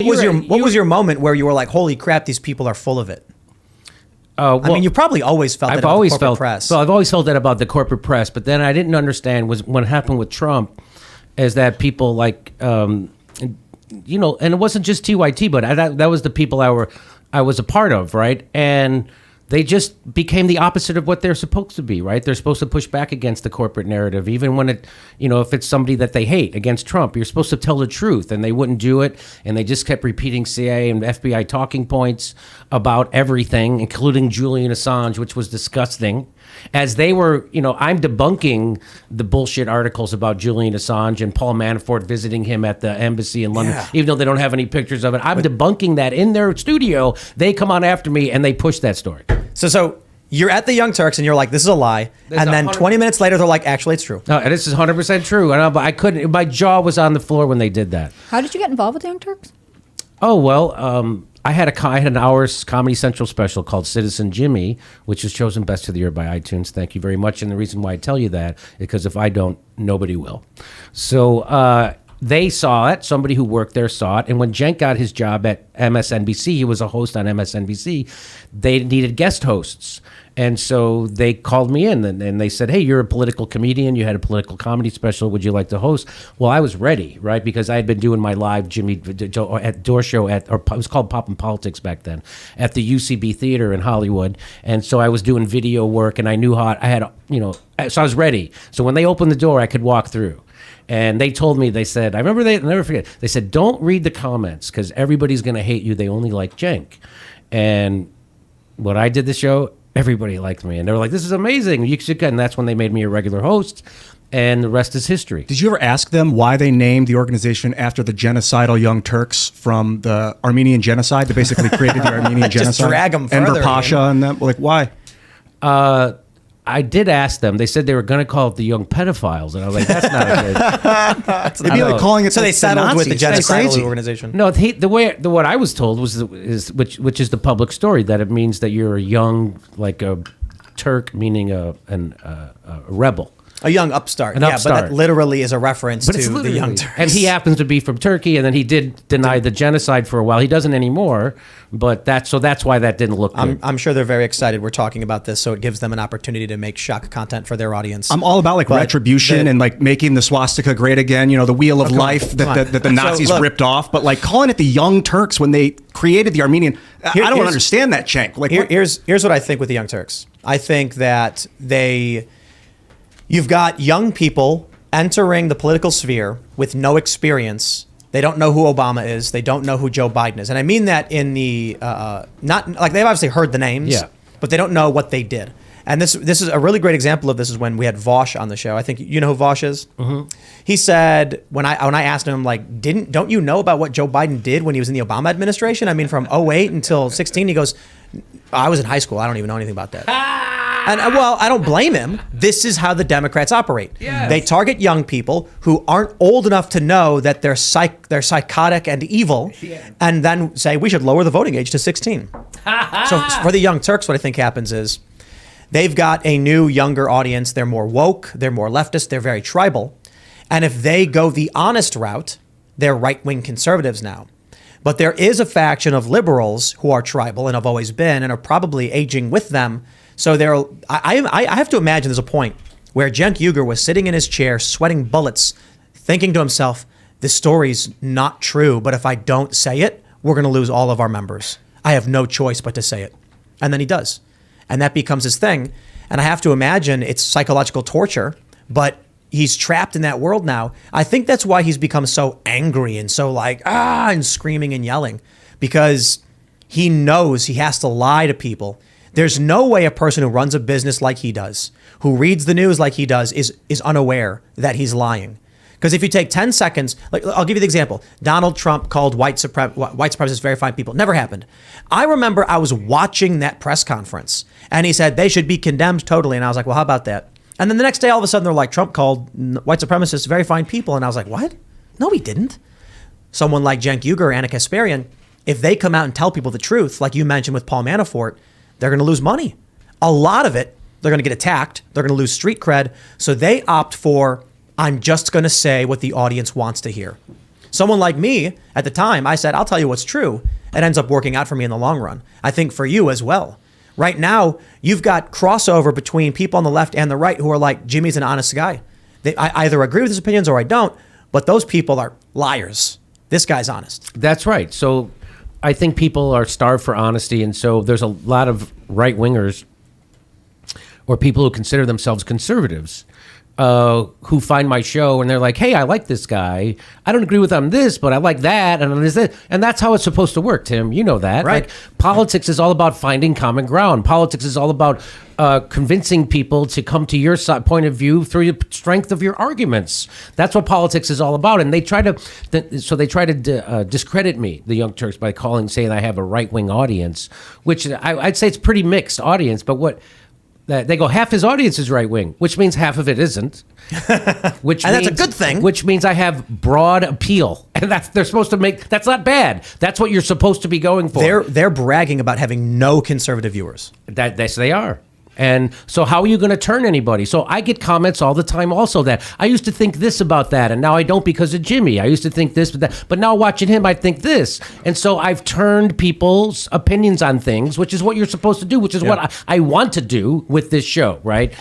What was your moment where you were like, holy crap, these people are full of it? Well, I mean, you probably always felt that about the corporate press. Well, I've always felt that about the corporate press, but then I didn't understand was what happened with Trump is that people like, and it wasn't just TYT, but that was the people I was a part of, right? And they just became the opposite of what they're supposed to be, right? They're supposed to push back against the corporate narrative, even when if it's somebody that they hate against Trump, you're supposed to tell the truth, and they wouldn't do it. And they just kept repeating CIA and FBI talking points about everything, including Julian Assange, which was disgusting. As they were, I'm debunking the bullshit articles about Julian Assange and Paul Manafort visiting him at the embassy in London, even though they don't have any pictures of it. I'm debunking that in their studio. They come on after me and they push that story. So you're at the Young Turks and you're like, this is a lie. And then 20 minutes later, they're like, actually, it's true. No, this is 100% true. But I couldn't, my jaw was on the floor when they did that. How did you get involved with the Young Turks? Oh, well, I had an hour's Comedy Central special called Citizen Jimmy, which was chosen Best of the Year by iTunes. Thank you very much. And the reason why I tell you that is because if I don't, nobody will. So they saw it. Somebody who worked there saw it. And when Cenk got his job at MSNBC, he was a host on MSNBC, they needed guest hosts. And so they called me in and they said, hey, you're a political comedian. You had a political comedy special. Would you like to host? Well, I was ready, right? Because I had been doing my live Jimmy at Dore show it was called Pop and Politics back then, at the UCB Theater in Hollywood. And so I was doing video work and I knew how I had, so I was ready. So when they opened the door, I could walk through. And they told me, they said, I'll never forget, they said, don't read the comments because everybody's going to hate you. They only like Cenk. And when I did the show, everybody liked me. And they were like, this is amazing. You should get. And that's when they made me a regular host. And the rest is history. Did you ever ask them why they named the organization after the genocidal Young Turks from the Armenian genocide? They basically created the Armenian genocide. Just drag them further. Enver Pasha and them. Like, why? I did ask them. They said they were going to call it the Young Pedophiles, and I was like, "That's not good." Maybe like calling it. So they settled with the genocidal organization. organization. No, what I was told was which is the public story, that it means that you're a young, like a Turk, meaning a rebel. A young upstart. An upstart. But that literally is a reference to the Young Turks. And he happens to be from Turkey, and then he did deny the genocide for a while. He doesn't anymore, but that's why that didn't look good. I'm sure they're very excited we're talking about this, so it gives them an opportunity to make shock content for their audience. I'm all about retribution and making the swastika great again, the wheel of life that the Nazis ripped off. But calling it the Young Turks when they created the Armenian, I don't understand that, Cenk. Here's what I think with the Young Turks. I think that you've got young people entering the political sphere with no experience. They don't know who Obama is. They don't know who Joe Biden is. And I mean that in the, not like they've obviously heard the names, but they don't know what they did. And this is a really great example of this is when we had Vosh on the show. I think you know who Vosh is? Mm-hmm. He said, when I asked him, don't you know about what Joe Biden did when he was in the Obama administration? I mean, from 08 until 16, he goes, I was in high school. I don't even know anything about that. And well, I don't blame him. This is how the Democrats operate. Yes. They target young people who aren't old enough to know that they're psychotic and evil, and then say we should lower the voting age to 16. So for the Young Turks, what I think happens is they've got a new, younger audience. They're more woke. They're more leftist. They're very tribal. And if they go the honest route, they're right-wing conservatives now. But there is a faction of liberals who are tribal and have always been and are probably aging with them. So I have to imagine there's a point where Cenk Uygur was sitting in his chair, sweating bullets, thinking to himself, this story's not true, but if I don't say it, we're going to lose all of our members. I have no choice but to say it. And then he does. And that becomes his thing. And I have to imagine it's psychological torture, but he's trapped in that world now. I think that's why he's become so angry and so and screaming and yelling, because he knows he has to lie to people. There's no way a person who runs a business like he does, who reads the news like he does, is unaware that he's lying. Because if you take 10 seconds, I'll give you the example. Donald Trump called white supremacists very fine people. Never happened. I remember I was watching that press conference and he said they should be condemned totally. And I was like, well, how about that? And then the next day, all of a sudden, they're like, Trump called white supremacists very fine people. And I was like, what? No, he didn't. Someone like Cenk Uygur or Anna Kasparian, if they come out and tell people the truth, like you mentioned with Paul Manafort, they're going to lose money. A lot of it, they're going to get attacked. They're going to lose street cred. So they opt for, I'm just going to say what the audience wants to hear. Someone like me at the time, I said, I'll tell you what's true. It ends up working out for me in the long run. I think for you as well. Right now, you've got crossover between people on the left and the right who are like, Jimmy's an honest guy. I either agree with his opinions or I don't, but those people are liars. This guy's honest. That's right. So I think people are starved for honesty, and so there's a lot of right-wingers or people who consider themselves conservatives who find my show and they're like, hey, I like this guy. I don't agree with him on this, but I like that. And there's this. And that's how it's supposed to work, Tim. You know that. Right. Like, politics is all about finding common ground. Politics is all about convincing people to come to your point of view through the strength of your arguments. That's what politics is all about. And they try to discredit me, the Young Turks, by saying I have a right-wing audience, which I'd say it's a pretty mixed audience. But they go, half his audience is right-wing, which means half of it isn't. Which and means, that's a good thing. Which means I have broad appeal, and they're supposed to make. That's not bad. That's what you're supposed to be going for. They're bragging about having no conservative viewers. Yes, they are. And so how are you going to turn anybody? So I get comments all the time also that I used to think this about that, and now I don't because of Jimmy. I used to think this, but now watching him, I think this. And so I've turned people's opinions on things, which is what you're supposed to do, which is what I want to do with this show, right?